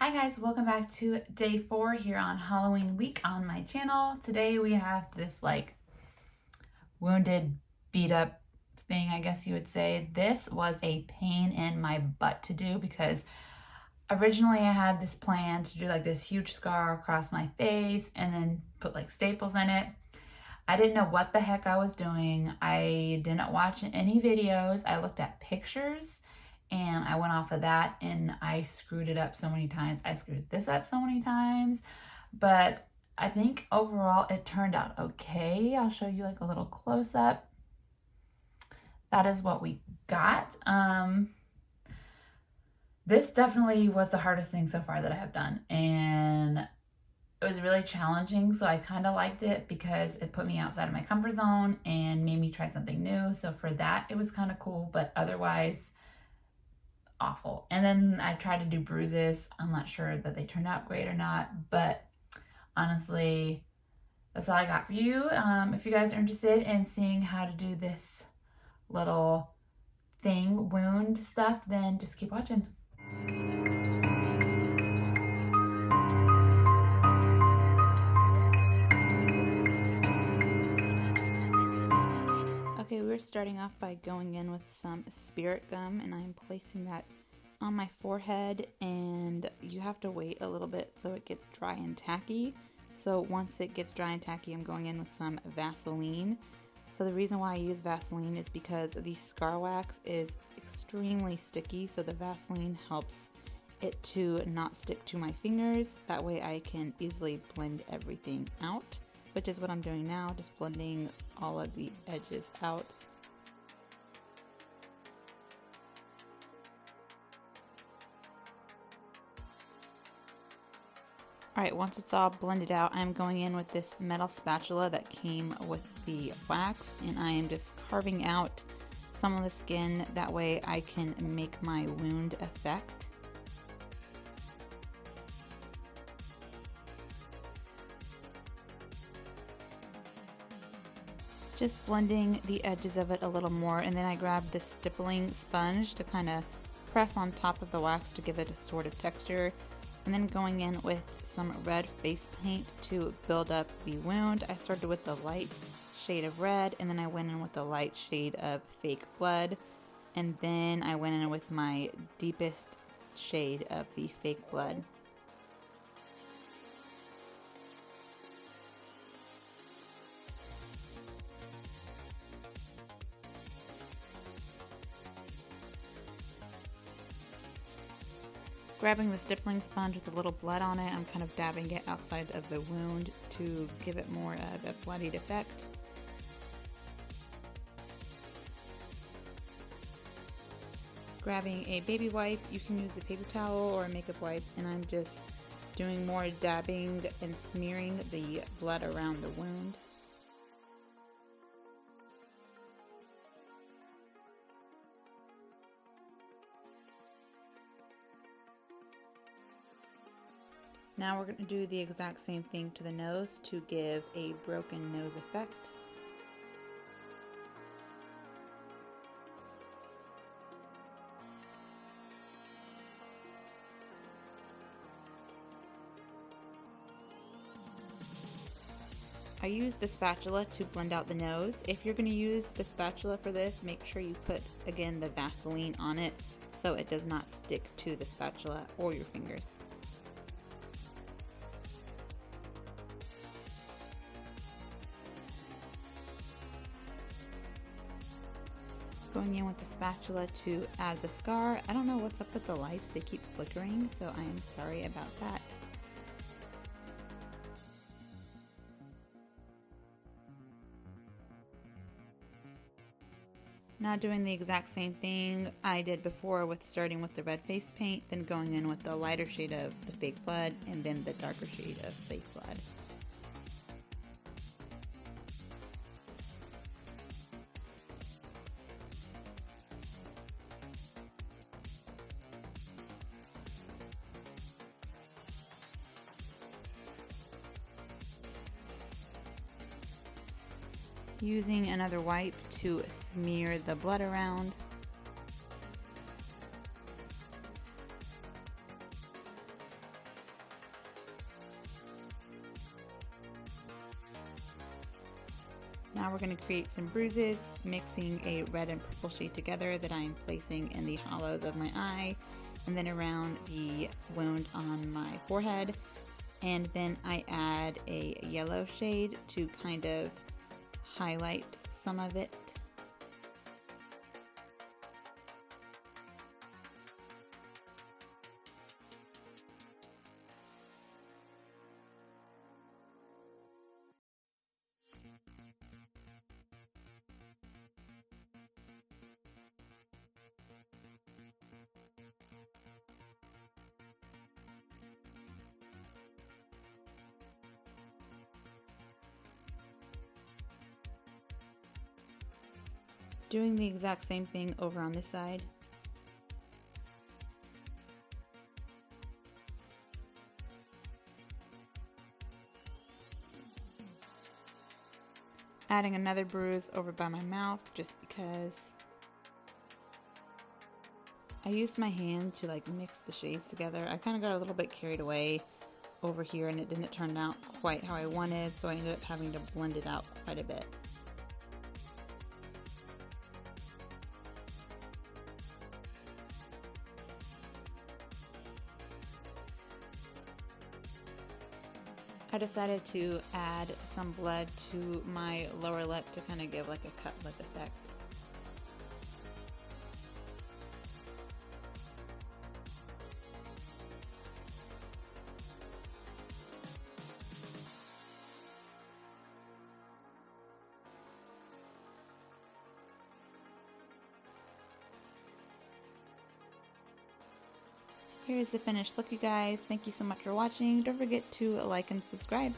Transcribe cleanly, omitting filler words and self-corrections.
Hi guys, welcome back to day 4 here on Halloween week on my channel. Today we have this wounded, beat up thing, I guess you would say. This was a pain in my butt to do because originally I had this plan to do this huge scar across my face and then put staples in it. I didn't know what the heck I was doing. I didn't watch any videos. I looked at pictures and I went off of that and I screwed it up so many times. I screwed this up so many times, but I think overall it turned out okay. I'll show you a little close up. That is what we got. This definitely was the hardest thing so far that I have done, and it was really challenging, so I kind of liked it because it put me outside of my comfort zone and made me try something new. So for that, it was kind of cool, but otherwise, awful. And then I tried to do bruises. I'm not sure that they turned out great or not, but honestly, that's all I got for you. If you guys are interested in seeing how to do this little wound stuff, then just keep watching. Okay, we're starting off by going in with some spirit gum, and I'm placing that on my forehead, and you have to wait a little bit so it gets dry and tacky. So once it gets dry and tacky, I'm going in with some Vaseline. So the reason why I use Vaseline is because the scar wax is extremely sticky, so the Vaseline helps it to not stick to my fingers. That way I can easily blend everything out, which is what I'm doing now, just blending all of the edges out. Alright, once it's all blended out, I'm going in with this metal spatula that came with the wax, and I am just carving out some of the skin, that way I can make my wound effect. Just blending the edges of it a little more, and then I grabbed this stippling sponge to kind of press on top of the wax to give it a sort of texture, and then going in with some red face paint to build up the wound. I started with the light shade of red, and then I went in with the light shade of fake blood, and then I went in with my deepest shade of the fake blood. Grabbing the stippling sponge with a little blood on it, I'm kind of dabbing it outside of the wound to give it more of a bloodied effect. Grabbing a baby wipe, you can use a paper towel or a makeup wipe, and I'm just doing more dabbing and smearing the blood around the wound. Now we're going to do the exact same thing to the nose to give a broken nose effect. I use the spatula to blend out the nose. If you're going to use the spatula for this, make sure you put, again, the Vaseline on it so it does not stick to the spatula or your fingers. Going in with the spatula to add the scar. I don't know what's up with the lights, they keep flickering, so I am sorry about that. Now doing the exact same thing I did before, with starting with the red face paint, then going in with the lighter shade of the fake blood, and then the darker shade of fake blood. Using another wipe to smear the blood around. Now we're going to create some bruises, mixing a red and purple shade together that I'm placing in the hollows of my eye and then around the wound on my forehead. And then I add a yellow shade to kind of highlight some of it. Doing the exact same thing over on this side. Adding another bruise over by my mouth just because. I used my hand to like mix the shades together. I kind of got a little bit carried away over here and it didn't turn out quite how I wanted, so I ended up having to blend it out quite a bit. I decided to add some blood to my lower lip to kind of give like a cut lip effect. Here's the finished look, you guys. Thank you so much for watching. Don't forget to like and subscribe.